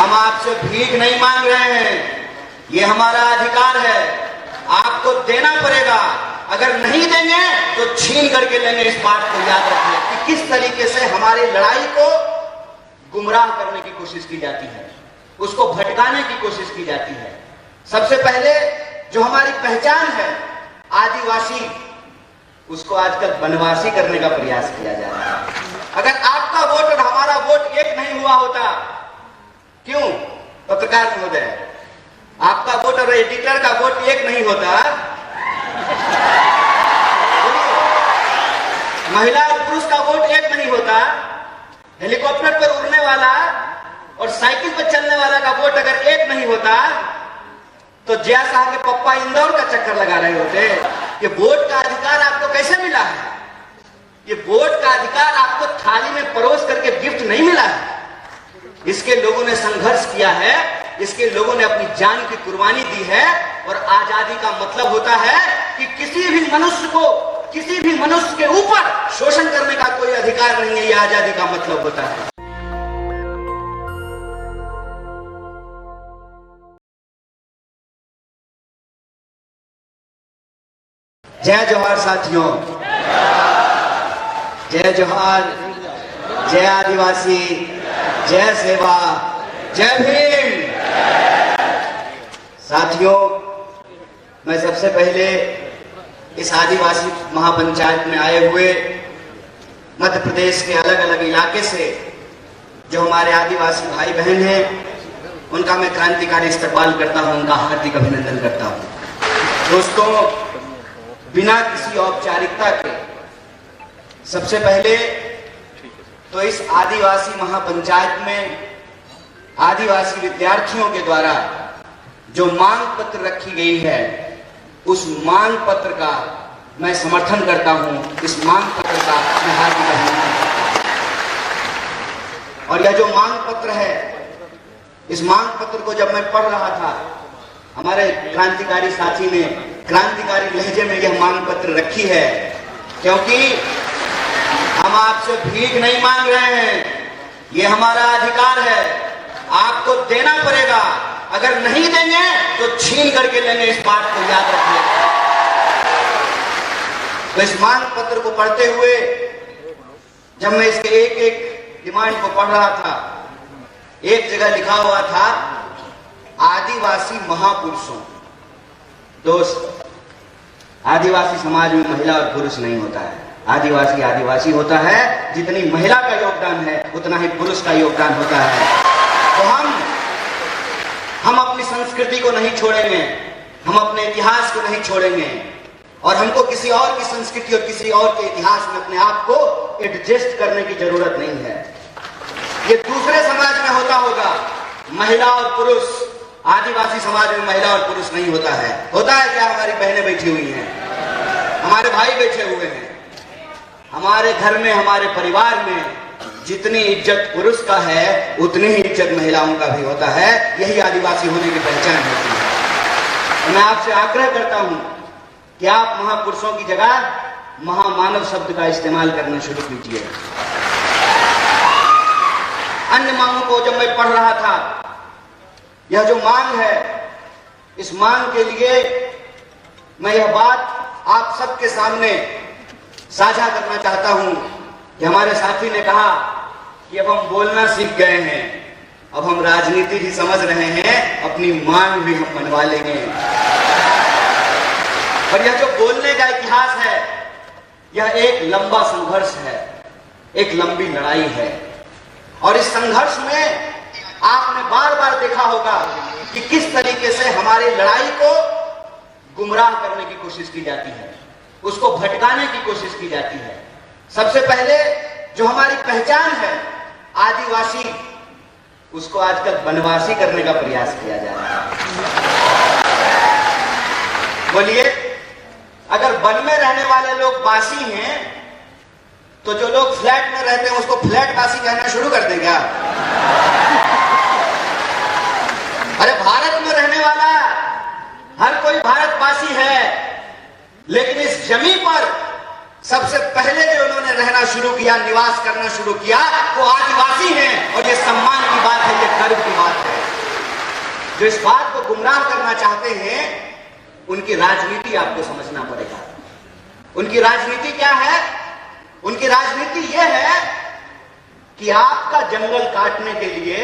हम आपसे भीख नहीं मांग रहे हैं, ये हमारा अधिकार है, आपको देना पड़ेगा। अगर नहीं देंगे तो छीन करके लेंगे। इस बात को याद रखिए कि किस तरीके से हमारी लड़ाई को गुमराह करने की कोशिश की जाती है, उसको भटकाने की कोशिश की जाती है। सबसे पहले जो हमारी पहचान है आदिवासी, उसको आजकल वनवासी करने का प्रयास किया जा रहा है। अगर आपका वोट और हमारा वोट एक नहीं हुआ होता, क्यों पत्रकार महोदय, आपका वोट और एडिटर का वोट एक नहीं होता, महिला और पुरुष का वोट एक नहीं होता, हेलीकॉप्टर पर उड़ने वाला और साइकिल पर चलने वाला का वोट अगर एक नहीं होता, तो जया साहब के पप्पा इंदौर का चक्कर लगा रहे होते। ये वोट का अधिकार आपको कैसे मिला है? ये वोट का अधिकार आपको थाली में परोस करके गिफ्ट नहीं मिला है। इसके लोगों ने संघर्ष किया है, इसके लोगों ने अपनी जान की कुर्बानी दी है। और आजादी का मतलब होता है कि किसी भी मनुष्य को, किसी भी मनुष्य के ऊपर शोषण करने का कोई अधिकार नहीं है। यह आजादी का मतलब होता है। जय जोहार साथियों, जय जोहार, जय आदिवासी, जय सेवा, जय भीम। साथियों, मैं सबसे पहले इस आदिवासी महापंचायत में आए हुए मध्य प्रदेश के अलग अलग इलाके से जो हमारे आदिवासी भाई बहन हैं, उनका मैं क्रांतिकारी इस्तकबाल करता हूं, उनका हार्दिक अभिनंदन करता हूं। दोस्तों, बिना किसी औपचारिकता के सबसे पहले तो इस आदिवासी महापंचायत में आदिवासी विद्यार्थियों के द्वारा जो मांग पत्र रखी गई है, उस मांग पत्र का मैं समर्थन करता हूं। इस मांग पत्र का मैं हार्दिक अभिनंदन करता हूं। और यह जो मांग पत्र है, इस मांग पत्र को जब मैं पढ़ रहा था, हमारे क्रांतिकारी साथी ने क्रांतिकारी लहजे में यह मांग पत्र रखी है, क्योंकि हम आपसे भीख नहीं मांग रहे हैं, ये हमारा अधिकार है, आपको देना पड़ेगा। अगर नहीं देंगे तो छीन करके लेंगे। इस बात को याद रखिए। तो इस मांग पत्र को पढ़ते हुए जब मैं इसके एक एक डिमांड को पढ़ रहा था, एक जगह लिखा हुआ था आदिवासी महापुरुषों। दोस्त, आदिवासी समाज में महिला और पुरुष नहीं होता है। आदिवासी आदिवासी होता है। जितनी महिला का योगदान है उतना ही पुरुष का योगदान होता है। तो हम अपनी संस्कृति को नहीं छोड़ेंगे, हम अपने इतिहास को नहीं छोड़ेंगे, और हमको किसी और की संस्कृति और किसी और के इतिहास में अपने आप को एडजस्ट करने की जरूरत नहीं है। ये दूसरे समाज में होता होगा, महिला और पुरुष। आदिवासी समाज में महिला और पुरुष नहीं होता है। होता है क्या? हमारी बहनें बैठी हुई हैं, हमारे भाई बैठे हुए हैं। हमारे घर में, हमारे परिवार में जितनी इज्जत पुरुष का है, उतनी ही इज्जत महिलाओं का भी होता है। यही आदिवासी होने की पहचान होती है। मैं आपसे आग्रह करता हूं कि आप महापुरुषों की जगह महामानव शब्द का इस्तेमाल करना शुरू कीजिए। अन्य मांगों को जब मैं पढ़ रहा था, यह जो मांग है, इस मांग के लिए मैं यह बात आप सबके सामने साझा करना चाहता हूं कि हमारे साथी ने कहा कि अब हम बोलना सीख गए हैं, अब हम राजनीति भी समझ रहे हैं, अपनी मांग भी हम मनवा लेंगे। और यह जो बोलने का इतिहास है, यह एक लंबा संघर्ष है, एक लंबी लड़ाई है। और इस संघर्ष में आपने बार बार देखा होगा कि किस तरीके से हमारी लड़ाई को गुमराह करने की कोशिश की जाती है, उसको भटकाने की कोशिश की जाती है। सबसे पहले जो हमारी पहचान है आदिवासी, उसको आजकल वनवासी करने का प्रयास किया जा रहा है। बोलिए, अगर वन में रहने वाले लोग वासी हैं, तो जो लोग फ्लैट में रहते हैं उसको फ्लैट वासी कहना शुरू कर दें क्या? अरे भारत में रहने वाला हर कोई भारतवासी है, लेकिन इस जमीन पर सबसे पहले जो उन्होंने रहना शुरू किया, निवास करना शुरू किया, वो आदिवासी हैं। और ये सम्मान की बात है, ये गर्व की बात है। जो इस बात को गुमराह करना चाहते हैं, उनकी राजनीति आपको समझना पड़ेगा। उनकी राजनीति क्या है? उनकी राजनीति यह है कि आपका जंगल काटने के लिए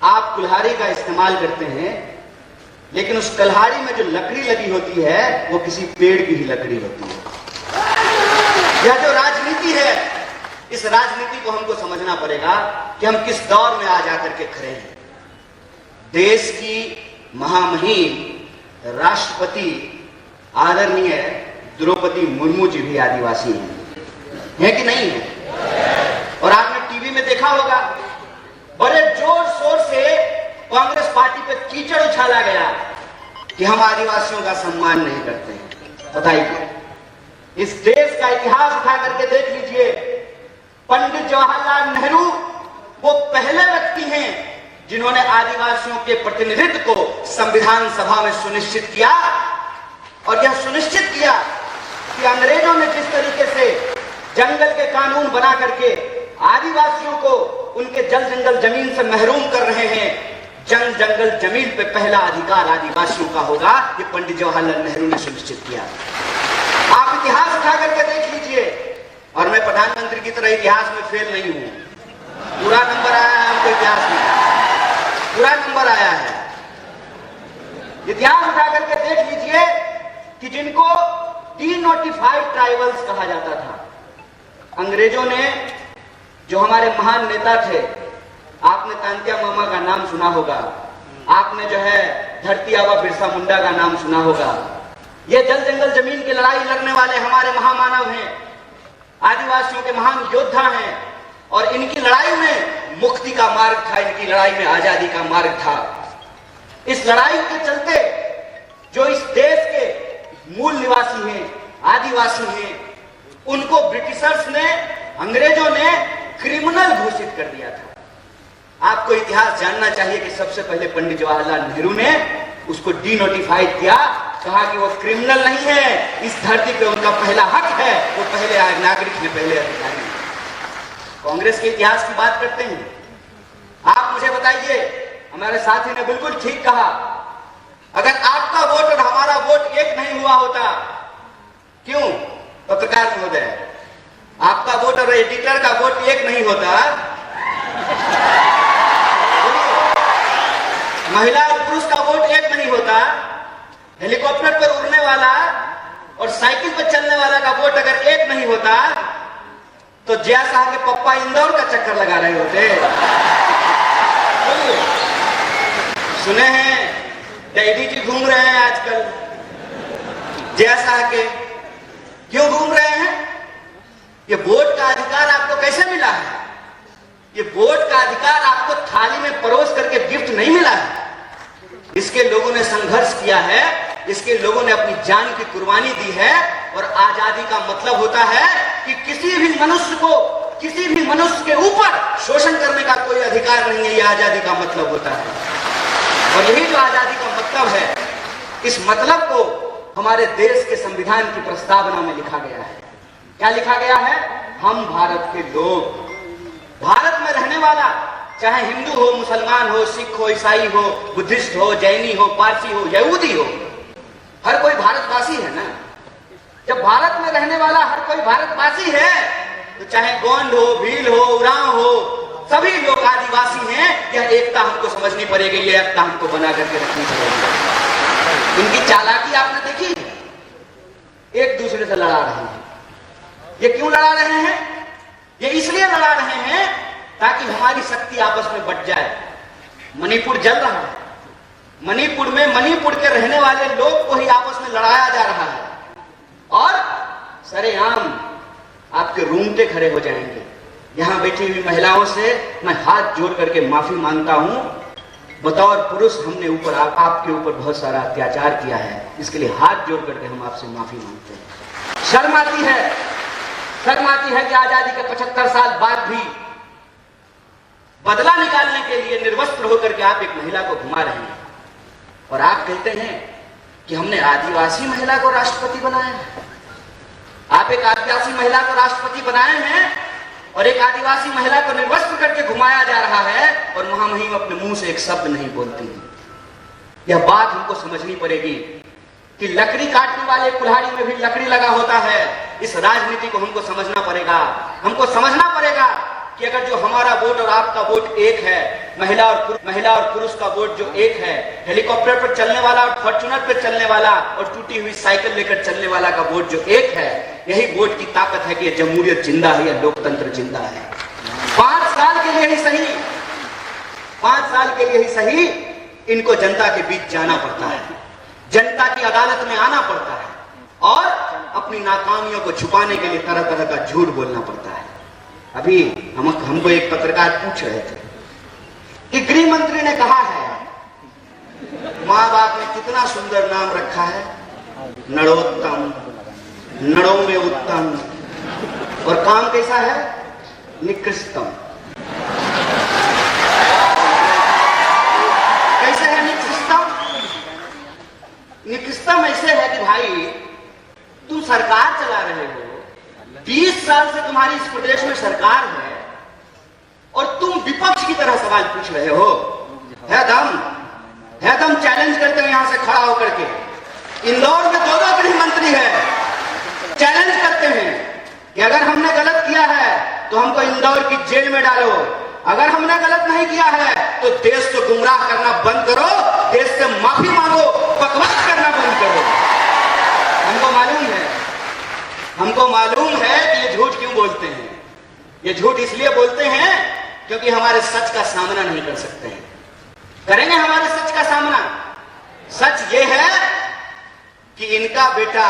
आप कुल्हाड़ी का इस्तेमाल करते हैं, लेकिन उस कुल्हाड़ी में जो लकड़ी लगी होती है वो किसी पेड़ की ही लकड़ी होती है। यह जो राजनीति है, इस राजनीति को हमको समझना पड़ेगा कि हम किस दौर में आ जाकर के खड़े हैं। देश की महामहिम राष्ट्रपति आदरणीय द्रौपदी मुर्मू जी भी आदिवासी हैं, कि नहीं है? और आपने टीवी में देखा होगा, बड़े जोर शोर से कांग्रेस पार्टी पे कीचड़ उछाला गया कि हम आदिवासियों का सम्मान नहीं करते हैं। बताइए, इस देश का इतिहास उठा करके देख लीजिए। पंडित जवाहरलाल नेहरू वो पहले व्यक्ति हैं जिन्होंने आदिवासियों के प्रतिनिधित्व को संविधान सभा में सुनिश्चित किया, और यह सुनिश्चित किया कि अंग्रेजों ने जिस तरीके से जंगल के कानून बना करके आदिवासियों को उनके जल जंगल जमीन से महरूम कर रहे हैं, जंगल जमीन पे पहला अधिकार आदिवासियों का होगा, ये पंडित जवाहरलाल नेहरू ने सुनिश्चित किया। आप इतिहास उठा करके देख लीजिए, और मैं प्रधानमंत्री की तरह इतिहास में फेल नहीं हूं। पूरा नंबर आया है हमको इतिहास में, पूरा नंबर आया है। इतिहास उठा करके देख लीजिए कि जिनको डीनोटिफाइड ट्राइबल्स कहा जाता था, अंग्रेजों ने, जो हमारे महान नेता थे, आपने तांत्या मामा का नाम सुना होगा, आपने जो है धरती आबा बिरसा मुंडा का नाम सुना होगा। ये जल जंगल जमीन की लड़ाई लड़ने वाले हमारे महामानव हैं, आदिवासियों के महान योद्धा हैं, और इनकी लड़ाई में मुक्ति का मार्ग था, इनकी लड़ाई में आजादी का मार्ग था। इस लड़ाई के चलते जो इस देश के मूल निवासी हैं, आदिवासी हैं, उनको ब्रिटिशर्स ने, अंग्रेजों ने क्रिमिनल घोषित कर दिया था। आपको इतिहास जानना चाहिए कि सबसे पहले पंडित जवाहरलाल नेहरू ने उसको डीनोटिफाइड किया, कहा कि वो क्रिमिनल नहीं है, इस धरती पे उनका पहला हक है, वो पहले नागरिक है, पहले अधिकारी। कांग्रेस के इतिहास की बात करते हैं, आप मुझे बताइए, हमारे साथी ने बिल्कुल ठीक कहा, अगर आपका वोट और हमारा वोट एक नहीं हुआ होता, क्यों पत्रकार महोदय, आपका वोट और एडिटर का वोट एक नहीं होता, महिला और पुरुष का वोट एक नहीं होता, हेलीकॉप्टर पर उड़ने वाला और साइकिल पर चलने वाला का वोट अगर एक नहीं होता, तो जया साहब के पप्पा इंदौर का चक्कर लगा रहे होते। सुने हैं डैडी जी घूम रहे हैं आजकल जया साहब के, क्यों घूम रहे हैं? ये वोट का अधिकार आपको कैसे मिला है? ये वोट का अधिकार आपको थाली में परोस करके गिफ्ट नहीं मिला है, इसके लोगों ने संघर्ष किया है, इसके लोगों ने अपनी जान की कुर्बानी दी है। और आजादी का मतलब होता है कि किसी भी मनुष्य के ऊपर शोषण करने का कोई अधिकार नहीं है, ये आजादी का मतलब होता है। और यही जो आजादी का मतलब है, इस मतलब को हमारे देश के संविधान की प्रस्तावना में लिखा गया है। क्या लिखा गया है? हम भारत के लोग, भारत में रहने वाला, चाहे हिंदू हो, मुसलमान हो, सिख हो, ईसाई हो, बुद्धिस्ट हो, जैनी हो, पारसी हो, यहूदी हो, हर कोई भारतवासी है ना। जब भारत में रहने वाला हर कोई भारतवासी है, तो चाहे गोंड हो, भील हो, उरांव हो, सभी लोग आदिवासी हैं। यह एकता हमको समझनी पड़ेगी, यह एकता हमको बना करके रखनी पड़ेगी। इनकी चालाकी आपने देखी, एक दूसरे से लड़ा रहे हैं। ये क्यों लड़ा रहे हैं? ये इसलिए लड़ा रहे हैं ताकि हमारी शक्ति आपस में बट जाए। मणिपुर जल रहा है, मणिपुर में मणिपुर के रहने वाले लोग को ही आपस में लड़ाया जा रहा है, और सरेआम आपके रूंगटे खड़े हो जाएंगे। यहां बैठी हुई महिलाओं से मैं हाथ जोड़ करके माफी मांगता हूं, बतौर पुरुष हमने आपके ऊपर बहुत सारा अत्याचार किया है, इसके लिए हाथ जोड़ करके हम आपसे माफी मांगते हैं। शर्म आती है कि आजादी के 75 साल बाद भी बदला निकालने के लिए निर्वस्त्र होकर के आप एक महिला को घुमा रहे हैं, और आप कहते हैं कि हमने आदिवासी महिला को राष्ट्रपति बनाया है। आप एक आदिवासी महिला को राष्ट्रपति बनाए हैं और एक आदिवासी महिला को निर्वस्त्र करके घुमाया जा रहा है, और महामहिम अपने मुंह से एक शब्द नहीं बोलती है। यह बात हमको समझनी पड़ेगी कि लकड़ी काटने वाले कुल्हाड़ी में भी लकड़ी लगा होता है। इस राजनीति को हमको समझना पड़ेगा। हमको समझना पड़ेगा कि अगर जो हमारा वोट और आपका वोट एक है, महिला और पुरुष का वोट जो एक है, हेलीकॉप्टर पर चलने वाला और फॉर्च्यूनर पर चलने वाला और टूटी हुई साइकिल लेकर चलने वाला का वोट जो एक है, यही वोट की ताकत है कि यह जमहूरियत जिंदा है, यह लोकतंत्र जिंदा है। 5 साल के लिए ही सही, 5 साल के लिए ही सही इनको जनता के बीच जाना पड़ता है, जनता की अदालत में आना पड़ता है और अपनी नाकामियों को छुपाने के लिए तरह तरह का झूठ बोलना पड़ता है। अभी हमको एक पत्रकार पूछ रहे थे कि गृह मंत्री ने कहा है माँ बाप ने कितना सुंदर नाम रखा है, नरोत्तम, नड़ों में उत्तम, और काम कैसा है, निकृष्टम। कैसे है निकृष्टम? निकृष्टम ऐसे है कि भाई तुम सरकार चला रहे हो, 20 साल से तुम्हारी इस प्रदेश में सरकार है और तुम विपक्ष की तरह सवाल पूछ रहे हो। है दम चैलेंज करते हैं यहां से खड़ा होकर के। इंदौर में 2 गृह मंत्री है, चैलेंज करते हैं कि अगर हमने गलत किया है तो हमको इंदौर की जेल में डालो, अगर हमने गलत नहीं किया है तो देश को गुमराह करना बंद करो, देश से माफी मांगो, बकवास करना बंद करो। हमको मालूम है कि ये झूठ क्यों बोलते हैं। ये झूठ इसलिए बोलते हैं क्योंकि हमारे सच का सामना नहीं कर सकते हैं। करेंगे हमारे सच का सामना। सच ये है कि इनका बेटा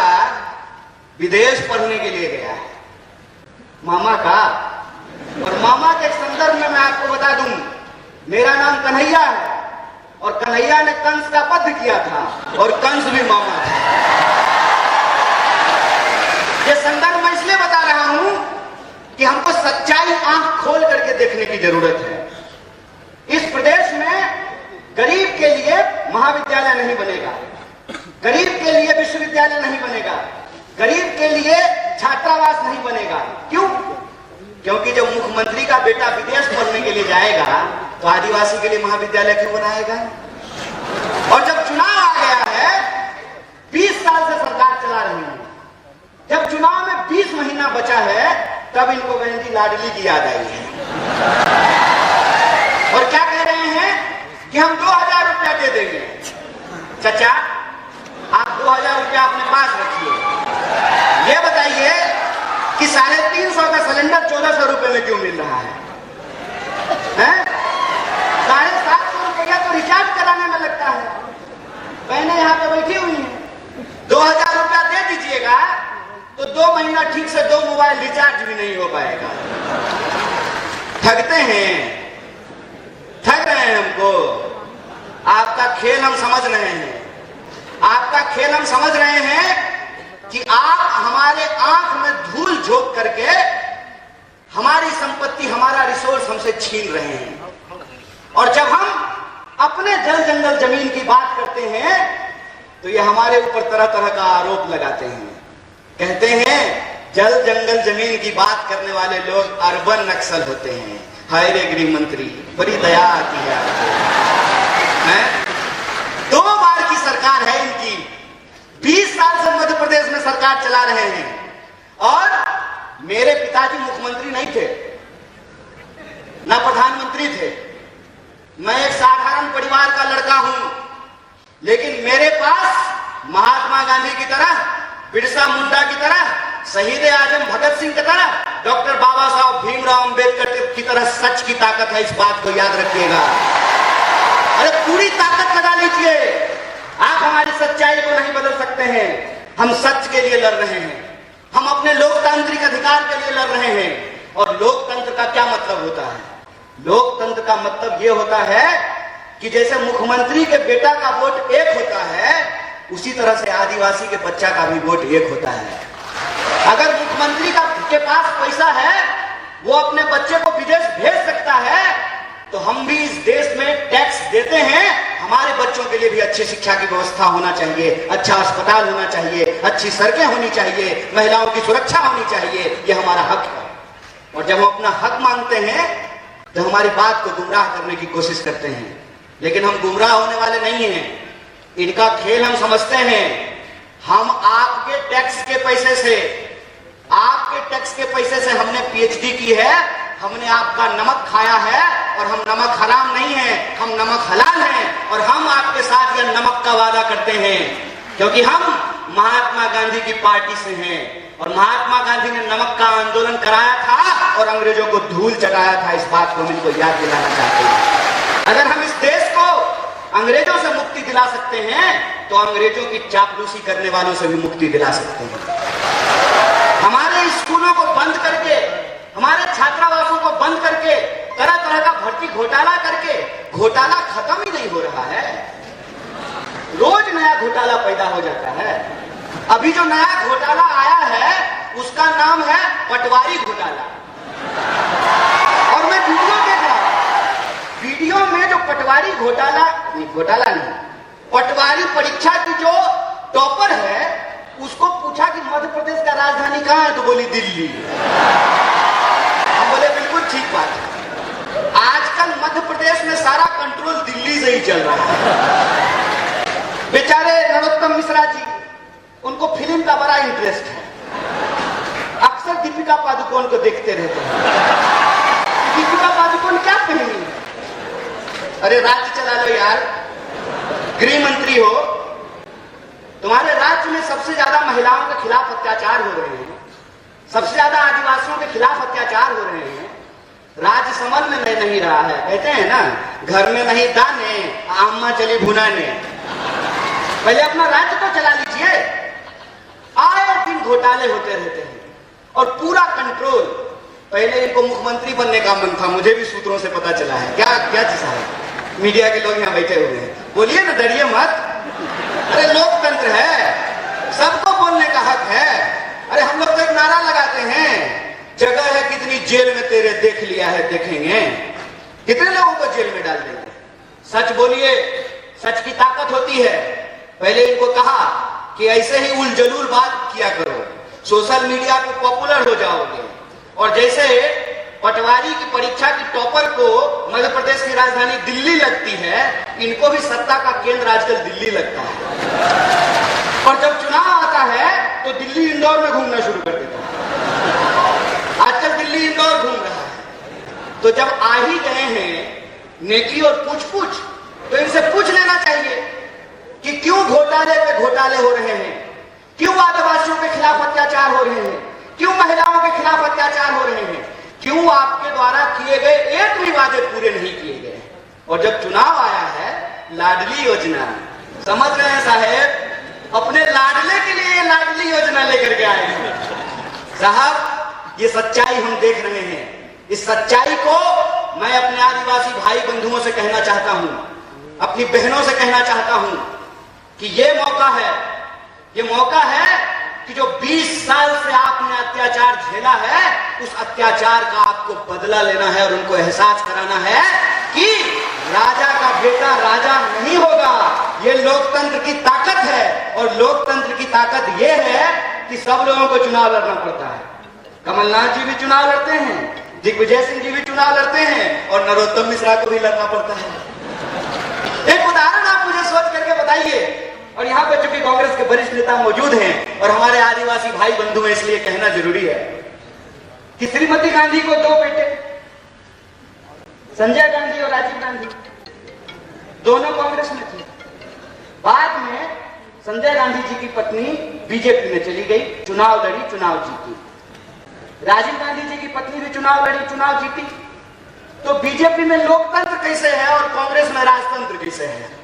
विदेश पढ़ने के लिए गया है, मामा का। और मामा के संदर्भ में मैं आपको बता दूं, मेरा नाम कन्हैया है और कन्हैया ने कंस का वध किया था और कंस भी मामा था। ये संदर्भ मैं इसलिए बता रहा हूं कि हमको सच्चाई आंख खोल करके देखने की जरूरत है। इस प्रदेश में गरीब के लिए महाविद्यालय नहीं बनेगा, गरीब के लिए विश्वविद्यालय नहीं बनेगा, गरीब के लिए छात्रावास नहीं बनेगा। क्यों? क्योंकि जब मुख्यमंत्री का बेटा विदेश पढ़ने के लिए जाएगा तो आदिवासी के लिए महाविद्यालय क्यों बनाएगा? और जब चुनाव आ गया है, 20 साल से सरकार चला रही है, जब चुनाव में 20 महीना बचा है, तब इनको बहन लाडली की याद आई है और क्या कह रहे हैं कि हम 2000 रुपया दे देंगे। चाचा, आप 2000 रुपया अपने पास रखिए। ये बताइए कि 350 का सिलेंडर 1400 रुपए में क्यों मिल रहा है? 750 रुपया तो रिचार्ज कराने में लगता है। बहनें यहाँ पे बैठी हुई हैं, 2000 रुपया दे दीजिएगा तो 2 महीना ठीक से 2 मोबाइल रिचार्ज भी नहीं हो पाएगा। ठगते हैं, ठग रहे हैं हमको। आपका खेल हम समझ रहे हैं, आपका खेल हम समझ रहे हैं कि आप हमारे आंख में धूल झोंक करके हमारी संपत्ति, हमारा रिसोर्स हमसे छीन रहे हैं। और जब हम अपने जल जंगल जमीन की बात करते हैं तो ये हमारे ऊपर तरह तरह का आरोप लगाते हैं। कहते हैं जल जंगल जमीन की बात करने वाले लोग अर्बन नक्सल होते हैं। हाय रे गृह मंत्री, बड़ी दया आती है आपको। 2 बार की सरकार है इनकी, 20 साल से मध्य प्रदेश में सरकार चला रहे हैं और मेरे पिताजी मुख्यमंत्री नहीं थे, ना प्रधानमंत्री थे। मैं एक साधारण परिवार का लड़का हूं, लेकिन मेरे पास महात्मा गांधी की तरह, बिरसा मुंडा की तरह, शहीद आजम भगत सिंह की तरह, डॉक्टर बाबा साहब भीमराव अंबेडकर की तरह सच की ताकत है। इस बात को याद रखिएगा। अरे पूरी ताकत लगा लीजिए। आप हमारी सच्चाई को नहीं बदल सकते हैं। हम सच के लिए लड़ रहे हैं, हम अपने लोकतांत्रिक अधिकार के लिए लड़ रहे हैं। और लोकतंत्र का क्या मतलब होता है? लोकतंत्र का मतलब यह होता है कि जैसे मुख्यमंत्री के बेटा का वोट एक होता है, उसी तरह से आदिवासी के बच्चा का भी वोट एक होता है। अगर मुख्यमंत्री के पास पैसा है, वो अपने बच्चे को विदेश भेज सकता है, तो हम भी इस देश में टैक्स देते हैं। हमारे बच्चों के लिए भी अच्छी शिक्षा की व्यवस्था होना चाहिए, अच्छा अस्पताल होना चाहिए, अच्छी सड़कें होनी चाहिए, महिलाओं की सुरक्षा होनी चाहिए। ये हमारा हक है। और जब हम अपना हक मांगते हैं तो हमारी बात को गुमराह करने की कोशिश करते हैं, लेकिन हम गुमराह होने वाले नहीं हैं। इनका खेल हम समझते हैं। हम आपके टैक्स के पैसे से, आपके टैक्स के पैसे से हमने पीएचडी की है, हमने आपका नमक खाया है, और हम नमक हराम नहीं है, हम नमक हलाल हैं, और हम आपके साथ यह नमक का वादा करते हैं क्योंकि हम महात्मा गांधी की पार्टी से हैं, और महात्मा गांधी ने नमक का आंदोलन कराया था और अंग्रेजों को धूल चटाया था। इस बात को हम इनको याद दिलाना चाहते हैं। अगर हम इस देश को अंग्रेजों से मुक्ति दिला सकते हैं तो अंग्रेजों की चापलूसी करने वालों से भी मुक्ति दिला सकते हैं। हमारे स्कूलों को बंद करके, हमारे छात्रावासों को बंद करके, तरह तरह का भर्ती घोटाला करके घोटाला खत्म ही नहीं हो रहा है। रोज नया घोटाला पैदा हो जाता है। अभी जो नया घोटाला आया है उसका नाम है पटवारी घोटाला, और मैं वीडियो देख रहा हूं, वीडियो में जो पटवारी घोटाला नहीं, पटवारी परीक्षा की जो टॉपर है उसको पूछा कि मध्य प्रदेश का राजधानी कहां है, तो बोली दिल्ली। हम बोले बिल्कुल ठीक बात है। आजकल मध्य प्रदेश में सारा कंट्रोल दिल्ली से ही चल रहा है। बेचारे नरोत्तम मिश्रा जी, उनको फिल्म का बड़ा इंटरेस्ट है, अक्सर दीपिका पादुकोण को देखते रहते हैं। दीपिका पादुकोण क्या पहनी है? अरे राज्य चला लो यार, गृह मंत्री हो, तुम्हारे राज्य में सबसे ज्यादा महिलाओं के खिलाफ अत्याचार हो रहे हैं, सबसे ज्यादा आदिवासियों के खिलाफ अत्याचार हो रहे हैं, राज्य समझ में नहीं रहा है। कहते हैं ना, घर में नहीं दाने, अम्मा चली भुनाने। पहले अपना राज्य तो चला लीजिए। आए दिन घोटाले होते रहते हैं और पूरा कंट्रोल। पहले इनको मुख्यमंत्री बनने का मन था, मुझे भी सूत्रों से पता चला है। क्या क्या चीज है? मीडिया के लोग यहाँ बैठे हुए हैं, बोलिए ना, डरिए मत। अरे लोकतंत्र है, सबको बोलने का हक है। अरे हम लोग तो एक नारा लगाते हैं, जगह है कितनी जेल में तेरे, देख लिया है देखेंगे। कितने लोगों को जेल में डाल देंगे? सच बोलिए, सच की ताकत होती है। पहले इनको कहा कि ऐसे ही उलझलूल बात किया करो, सोशल मीडिया पे पॉपुलर हो जाओगे। और जैसे पटवारी की परीक्षा की टॉपर को मध्य प्रदेश की राजधानी दिल्ली लगती है, इनको भी सत्ता का केंद्र आजकल दिल्ली लगता है। और जब चुनाव आता है तो दिल्ली इंदौर में घूमना शुरू कर देता है। आजकल दिल्ली इंदौर घूम रहा है। तो जब आ ही गए हैं नेकी और पूछ तो इनसे पूछ लेना चाहिए कि क्यों घोटाले पे घोटाले हो रहे हैं, क्यों आदिवासियों के खिलाफ अत्याचार हो रहे हैं, क्यों महिलाओं के खिलाफ अत्याचार हो रहे हैं, क्यों आपके द्वारा किए गए एक भी वादे पूरे नहीं किए गए। और जब चुनाव आया है, लाडली योजना, समझ रहे हैं साहेब, अपने लाडले के लिए लाडली योजना लेकर के आए हैं। साहब, ये सच्चाई हम देख रहे हैं। इस सच्चाई को मैं अपने आदिवासी भाई बंधुओं से कहना चाहता हूं, अपनी बहनों से कहना चाहता हूं कि ये मौका है कि जो 20 साल से आपने अत्याचार झेला है, उस अत्याचार का आपको बदला लेना है और उनको एहसास कराना है कि राजा का बेटा राजा नहीं होगा। ये लोकतंत्र की ताकत है, और लोकतंत्र की ताकत ये है कि सब लोगों को चुनाव लड़ना पड़ता है। कमलनाथ जी भी चुनाव लड़ते हैं, दिग्विजय सिंह जी भी चुनाव लड़ते हैं, और नरोत्तम मिश्रा को भी लड़ना पड़ता है। एक उदाहरण आप मुझे सोच करके बताइए। और यहाँ पे चूंकि कांग्रेस के वरिष्ठ नेता मौजूद हैं और हमारे आदिवासी भाई बंधु हैं, इसलिए कहना जरूरी है कि श्रीमती गांधी को 2 बेटे, संजय गांधी और राजीव गांधी, दोनों कांग्रेस में थे। बाद में संजय गांधी जी की पत्नी बीजेपी में चली गई, चुनाव लड़ी, चुनाव जीती। राजीव गांधी जी की पत्नी भी चुनाव लड़ी, चुनाव जीती। तो बीजेपी में लोकतंत्र कैसे है और कांग्रेस में राजतंत्र कैसे है?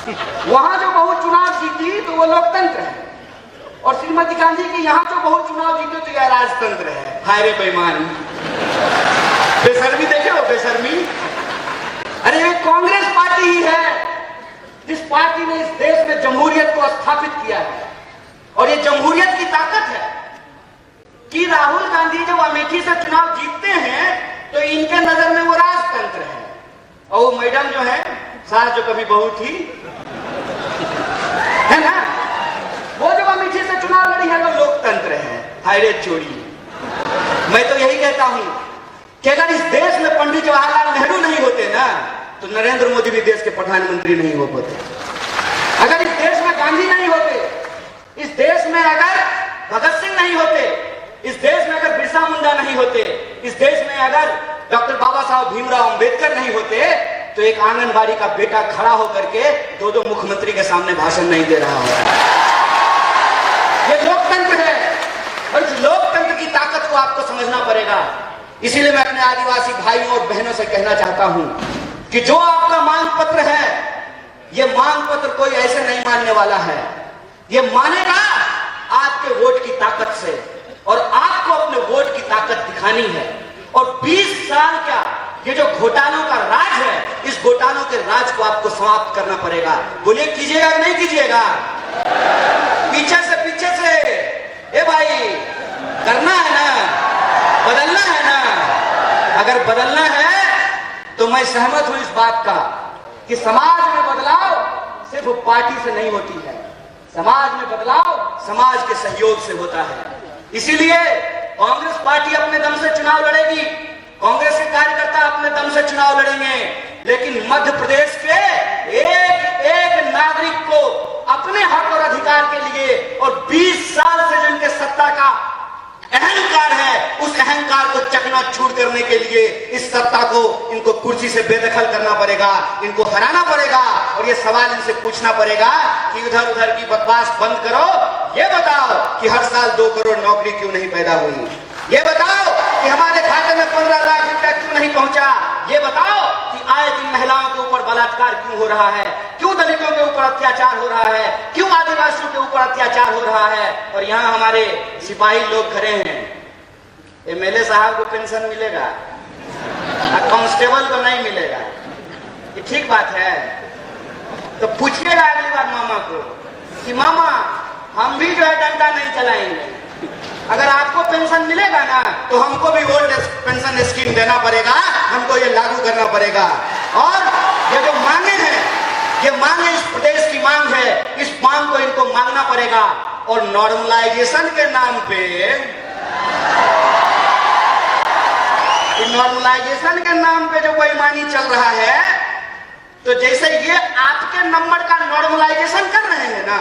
वहां जो बहुत चुनाव जीती तो वो लोकतंत्र है, और श्रीमती गांधी की यहां जो बहुत चुनाव जीते तो यह राजतंत्र है। हाय रे बेईमान, बेशर्मी देखे हो, बेशर्मी। अरे ये कांग्रेस पार्टी ही है जिस पार्टी ने इस देश में जमहूरियत को स्थापित किया है, और ये जमहूरियत की ताकत है कि राहुल गांधी जब अमेठी से चुनाव जीतते हैं तो इनके नजर में वो राजतंत्र है, और वो मैडम जो है सास जो कभी बहू थी, है ना, वो जब अमेठी से चुनाव लड़ी है तो लोकतंत्र है। हाय रे चोरी। मैं तो यही कहता हूं कि अगर इस देश में पंडित जवाहरलाल नेहरू नहीं होते ना, तो नरेंद्र मोदी भी देश के प्रधानमंत्री नहीं हो पाते। अगर इस देश में गांधी नहीं होते, इस देश में अगर भगत सिंह नहीं होते, इस देश में अगर बिरसा मुंडा नहीं होते, इस देश में अगर डॉक्टर बाबा साहब भीमराव अंबेडकर नहीं होते, तो एक आंगनबाड़ी का बेटा खड़ा होकर के दो मुख्यमंत्री के सामने भाषण नहीं दे रहा होता। ये लोकतंत्र है और इस लोकतंत्र की ताकत को आपको समझना पड़ेगा। इसीलिए मैं अपने आदिवासी भाइयों और बहनों से कहना चाहता हूं कि जो आपका मांग पत्र है, ये मांग पत्र कोई ऐसे नहीं मानने वाला है। ये मानेगा आपके वोट की ताकत से, और आपको अपने वोट की ताकत दिखानी है। और 20 साल क्या, ये जो घोटालों का राज है, इस घोटालों के राज को आपको समाप्त करना पड़ेगा। बोलिए कीजिएगा कि नहीं कीजिएगा? पीछे से ए भाई, करना है ना, बदलना है ना। अगर बदलना है तो मैं सहमत हूं इस बात का कि समाज में बदलाव सिर्फ पार्टी से नहीं होती है, समाज में बदलाव समाज के सहयोग से होता है। इसीलिए कांग्रेस पार्टी अपने दम से चुनाव लड़ेगी, कांग्रेस के कार्यकर्ता अपने दम से चुनाव लड़ेंगे, लेकिन मध्य प्रदेश के एक एक नागरिक को अपने हक और अधिकार के लिए और 20 साल से जो इनके सत्ता का अहंकार है, उस अहंकार को चकनाचूर करने के लिए इस सत्ता को इनको कुर्सी से बेदखल करना पड़ेगा, इनको हराना पड़ेगा। और ये सवाल इनसे पूछना पड़ेगा कि उधर उधर की बकवास बंद करो, ये बताओ कि हर साल 2 करोड़ नौकरी क्यों नहीं पैदा हुई, ये बताओ कि हमारे खाते में 15 लाख रुपया क्यों नहीं पहुंचा, ये बताओ कि आए दिन महिलाओं के ऊपर बलात्कार क्यों हो रहा है, क्यों दलितों के ऊपर अत्याचार हो रहा है, क्यों आदिवासियों के ऊपर अत्याचार हो रहा है। और यहाँ हमारे सिपाही लोग खड़े हैं, एमएलए साहब को पेंशन मिलेगा, कांस्टेबल को नहीं मिलेगा, ये ठीक बात है? तो पूछिएगा अगली बार मामा को कि मामा हम भी जो है डंडा नहीं चलाएंगे, अगर आपको पेंशन मिलेगा ना तो हमको भी ओल्ड पेंशन स्कीम देना पड़ेगा, हमको ये लागू करना पड़ेगा। और ये जो मांगे हैं, ये मांगे इस प्रदेश की मांग है, इस मांग को इनको मांगना पड़ेगा। और नॉर्मलाइजेशन के नाम पे, नॉर्मलाइजेशन के नाम पे जो बेईमानी चल रहा है, तो जैसे ये आपके नंबर का नॉर्मलाइजेशन कर रहे हैं ना,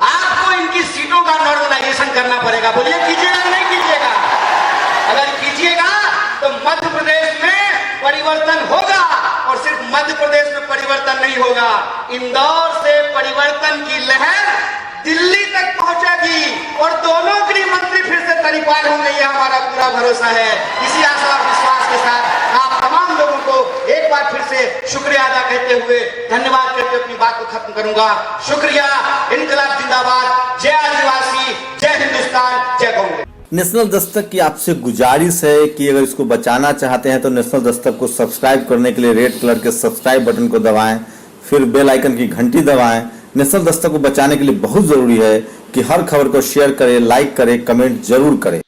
आपको इनकी सीटों का नॉर्मलाइजेशन करना पड़ेगा। बोलिए कीजिएगा कि नहीं कीजिएगा? अगर कीजिएगा तो मध्य प्रदेश में परिवर्तन होगा, और सिर्फ मध्य प्रदेश में परिवर्तन नहीं होगा, इंदौर से परिवर्तन की लहर दिल्ली तक पहुंचेगी और दोनों गृह मंत्री फिर से तरीपार होंगे, ये हमारा पूरा भरोसा है। इसी आशा और विश्वास के साथ आप तमाम लोगों को एक बार फिर से शुक्रिया अदा करते हुए, धन्यवाद करके अपनी बात को खत्म करूंगा। शुक्रिया, इनकलाब जिंदाबाद, जय आदिवासी, जय हिंदुस्तान, जय कांग्रेस। नेशनल दस्तक की आपसे गुजारिश है कि अगर इसको बचाना चाहते हैं तो नेशनल दस्तक को सब्सक्राइब करने के लिए रेड कलर के सब्सक्राइब बटन को दबाएं, फिर बेल आइकन की घंटी दबाएं। नेशनल दस्तक को बचाने के लिए बहुत जरूरी है कि हर खबर को शेयर करें, लाइक करें, कमेंट जरूर करें।